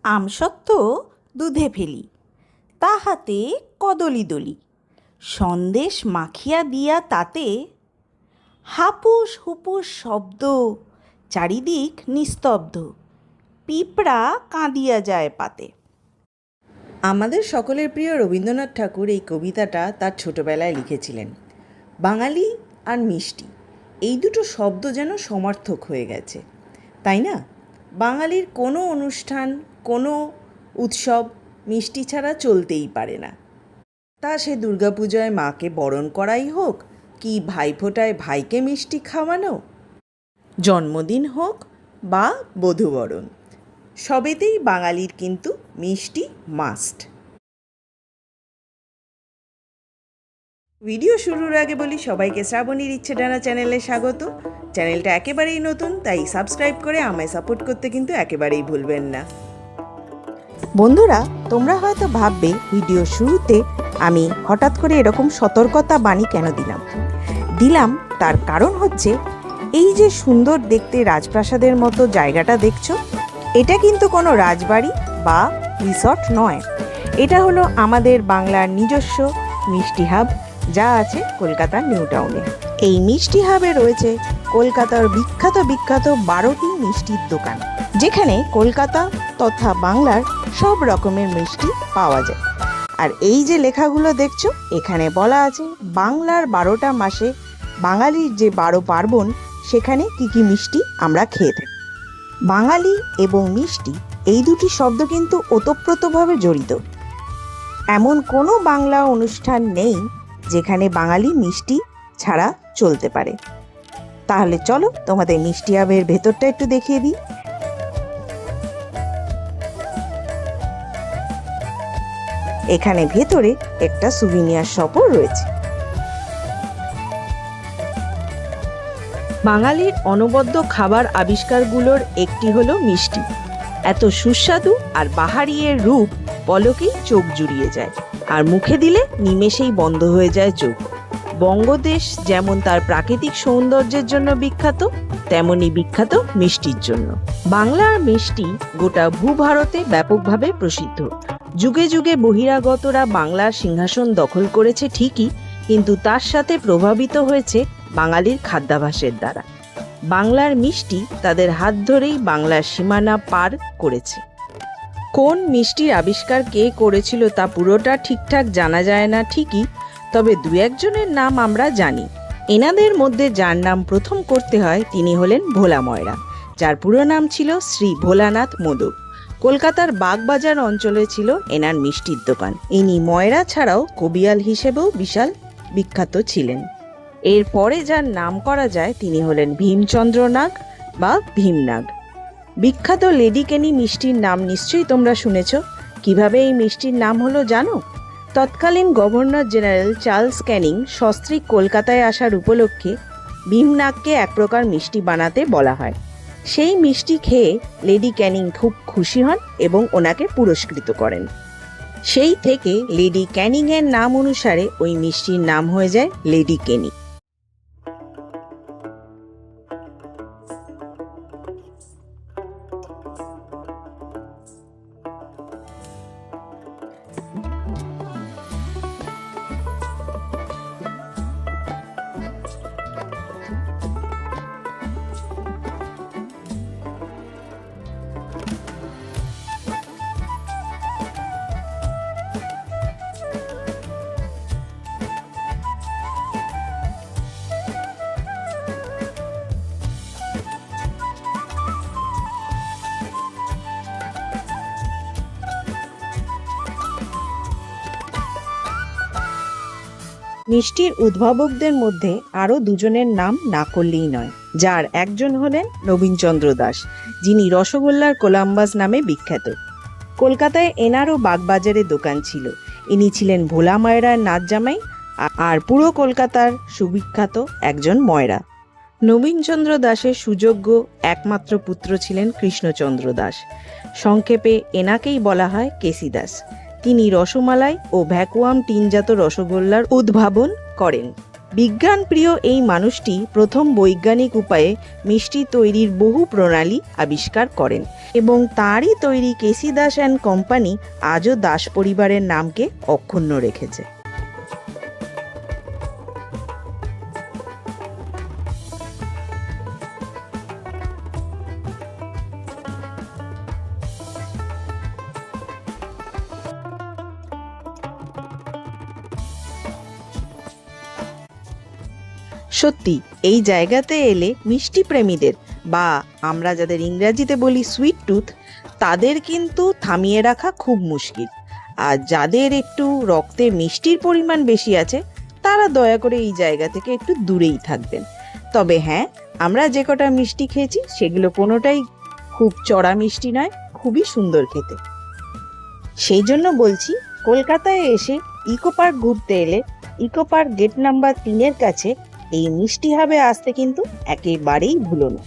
আমসত্ত্ব দুধে ফেলি, তাহাতে কদলি দলি, সন্দেশ মাখিয়া দিয়া তাতে হাপুস হুপুস শব্দ, চারিদিক নিস্তব্ধ, পিঁপড়া কাঁদিয়া যায় পাতে। আমাদের সকলের প্রিয় রবীন্দ্রনাথ ঠাকুর এই কবিতাটা তার ছোটবেলায় লিখেছিলেন। বাঙালি আর মিষ্টি, এই দুটো শব্দ যেন সমার্থক হয়ে গেছে, তাই না? বাঙালির কোনো অনুষ্ঠান, কোনো উৎসব মিষ্টি ছাড়া চলতেই পারে না। তা সে দুর্গাপূজায় মাকে বরণ করাই হোক, কি ভাইফোঁটায় ভাইকে মিষ্টি খাওয়ানো, জন্মদিন হোক বা বধূবরণ, সবেতেই বাঙালির কিন্তু মিষ্টি মাস্ট। ভিডিও শুরুর আগে বলি সবাইকে শ্রাবণীর ইচ্ছে ডানা চ্যানেলে স্বাগত। চ্যানেলটা একেবারেই নতুন, তাই সাবস্ক্রাইব করে আমায় সাপোর্ট করতে কিন্তু একেবারেই ভুলবেন না। বন্ধুরা, তোমরা হয়তো ভাববে ভিডিও শুরুতে আমি হঠাৎ করে এরকম সতর্কতা বাণী কেন দিলাম তার কারণ হচ্ছে, এই যে সুন্দর দেখতে রাজপ্রাসাদের মতো জায়গাটা দেখছো, এটা কিন্তু কোনো রাজবাড়ি বা রিসর্ট নয়। এটা হলো আমাদের বাংলার নিজস্ব মিষ্টি হাব, যা আছে কলকাতার নিউ টাউনে। এই মিষ্টি হাবে রয়েছে কলকাতার বিখ্যাত 12টি মিষ্টির দোকান, যেখানে কলকাতা তথা বাংলার সব রকমের মিষ্টি পাওয়া যায়। আর এই যে লেখাগুলো দেখছো, এখানে বলা আছে বাংলার 12টা মাসে বাঙালির যে 12 পার্বণ, সেখানে কি কি মিষ্টি আমরা খেয়ে থাকি। বাঙালি এবং মিষ্টি এই দুটি শব্দ কিন্তু ওতপ্রোতভাবে জড়িত। এমন কোনো বাংলা অনুষ্ঠান নেই যেখানে বাঙালি মিষ্টি ছাড়া চলতে পারে। তাহলে চলো তোমাদের মিষ্টি হাবের ভেতরটা একটু দেখিয়ে দিই। এখানে ভেতরে একটা সুভিনিয়ার শপও রয়েছে। বাঙালির অনবদ্য খাবার আবিষ্কারগুলোর একটি হলো মিষ্টি। এত সুস্বাদু আর বাহারি এর রূপ পলকেই চোখ জুড়িয়ে যায়, আর মুখে দিলে নিমেষেই বন্ধ হয়ে যায় চোখ। বঙ্গদেশ যেমন তার প্রাকৃতিক সৌন্দর্যের জন্য বিখ্যাত, তেমনি বিখ্যাত মিষ্টির জন্য। বাংলার মিষ্টি গোটা ভূভারতে ব্যাপকভাবে প্রসিদ্ধ। যুগে যুগে বহিরাগতরা বাংলার সিংহাসন দখল করেছে ঠিকই, কিন্তু তার সাথে প্রভাবিত হয়েছে বাঙালির খাদ্যাভ্যাসের দ্বারা। বাংলার মিষ্টি তাদের হাত ধরেই বাংলার সীমানা পার করেছে। কোন মিষ্টির আবিষ্কার কে করেছিল তা পুরোটা ঠিকঠাক জানা যায় না ঠিকই, তবে দু একজনের নাম আমরা জানি। এনাদের মধ্যে যার নাম প্রথম করতে হয় তিনি হলেন ভোলা ময়রা, যার পুরো নাম ছিল শ্রী ভোলানাথ মোদক। কলকাতার বাগবাজার অঞ্চলে ছিল এনার মিষ্টির দোকান। ইনি ময়রা ছাড়াও কবিয়াল হিসেবেও বিশাল বিখ্যাত ছিলেন। এরপরে যার নাম করা যায় তিনি হলেন ভীমচন্দ্র নাগ বা ভীমনাগ। বিখ্যাত লেডি কেনি মিষ্টির নাম নিশ্চয়ই তোমরা শুনেছ। কিভাবে এই মিষ্টির নাম হলো জানো? তৎকালীন গভর্নর জেনারেল চার্লস ক্যানিং সস্ত্রীক কলকাতায় আসার উপলক্ষে ভীমনাগকে এক প্রকার মিষ্টি বানাতে বলা হয়। সেই মিষ্টি খেয়ে লেডি ক্যানিং খুব খুশি হন এবং ওনাকে পুরস্কৃত করেন। সেই থেকে লেডি ক্যানিং এর নাম অনুসারে ওই মিষ্টির নাম হয়ে যায় লেডি কেনি। মিষ্টির উদ্ভাবকদের মধ্যে আরও দুজনের নাম না করলেই নয়, যার একজন হলেন নবীনচন্দ্র দাস, যিনি রসগোল্লার কোলাম্বাস নামে বিখ্যাত। কলকাতায় এনারও বাগবাজারে দোকান ছিল। ইনি ছিলেন ভোলা ময়রার নাচ জামাই আর পুরো কলকাতার সুবিখ্যাত একজন ময়রা। নবীনচন্দ্র দাসের সুযোগ্য একমাত্র পুত্র ছিলেন কৃষ্ণচন্দ্র দাস। সংক্ষেপে এনাকেই বলা হয় কেসি দাস। তিনি রসমালাই ও ভ্যাকুয়াম টিনজাত রসগোল্লার উদ্ভাবন করেন। বিজ্ঞানপ্রিয় এই মানুষটি প্রথম বৈজ্ঞানিক উপায়ে মিষ্টি তৈরির বহু প্রণালী আবিষ্কার করেন এবং তাঁরই তৈরি কেসি দাস অ্যান্ড কোম্পানি আজও দাস পরিবারের নামকে অক্ষুণ্ণ রেখেছে। সত্যি এই জায়গাতে এলে মিষ্টি প্রেমীদের বা আমরা যাদের ইংরেজিতে বলি সুইট টুথ, তাদের কিন্তু থামিয়ে রাখা খুব মুশকিল। আর যাদের একটু রক্তে মিষ্টির পরিমাণ বেশি আছে তারা দয়া করে এই জায়গা থেকে একটু দূরেই থাকবেন। তবে হ্যাঁ, আমরা যে কটা মিষ্টি খেয়েছি সেগুলো কোনোটাই খুব চড়া মিষ্টি নয়, খুবই সুন্দর খেতে। সেই জন্য বলছি, কলকাতায় এসে ইকো পার্ক ঘুরতে এলে ইকো পার্ক গেট নাম্বার 3-এর কাছে এই মিষ্টি হাবে আসতে কিন্তু একেবারেই ভুলো না।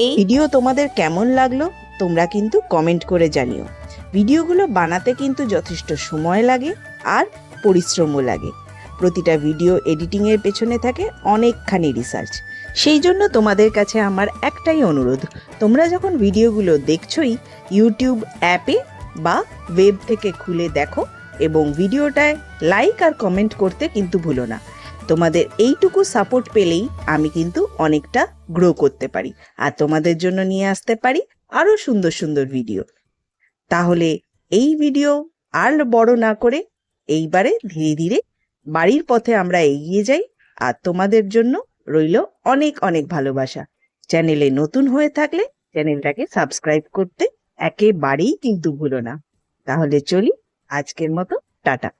এই ভিডিও তোমাদের কেমন লাগলো তোমরা কিন্তু কমেন্ট করে জানিও। ভিডিওগুলো বানাতে কিন্তু যথেষ্ট সময় লাগে আর পরিশ্রমও লাগে। প্রতিটা ভিডিও এডিটিংয়ের পেছনে থাকে অনেকখানি রিসার্চ। সেই জন্য তোমাদের কাছে আমার একটাই অনুরোধ, তোমরা যখন ভিডিওগুলো দেখছোই ইউটিউব অ্যাপে বা ওয়েব থেকে খুলে দেখো এবং ভিডিওটায় লাইক আর কমেন্ট করতে কিন্তু ভুলো না। তোমাদের এইটুকু সাপোর্ট পেলেই আমি কিন্তু অনেকটা গ্রো করতে পারি আর তোমাদের জন্য নিয়ে আসতে পারি আরো সুন্দর সুন্দর ভিডিও। তাহলে এই ভিডিও আর বড় না করে এইবারে ধীরে ধীরে বাড়ির পথে আমরা এগিয়ে যাই। আর তোমাদের জন্য রইল অনেক অনেক ভালোবাসা। চ্যানেলে নতুন হয়ে থাকলে চ্যানেলটাকে সাবস্ক্রাইব করতে একেবারেই কিন্তু ভুলো না। তাহলে চলি, আজকের মতো টাটা।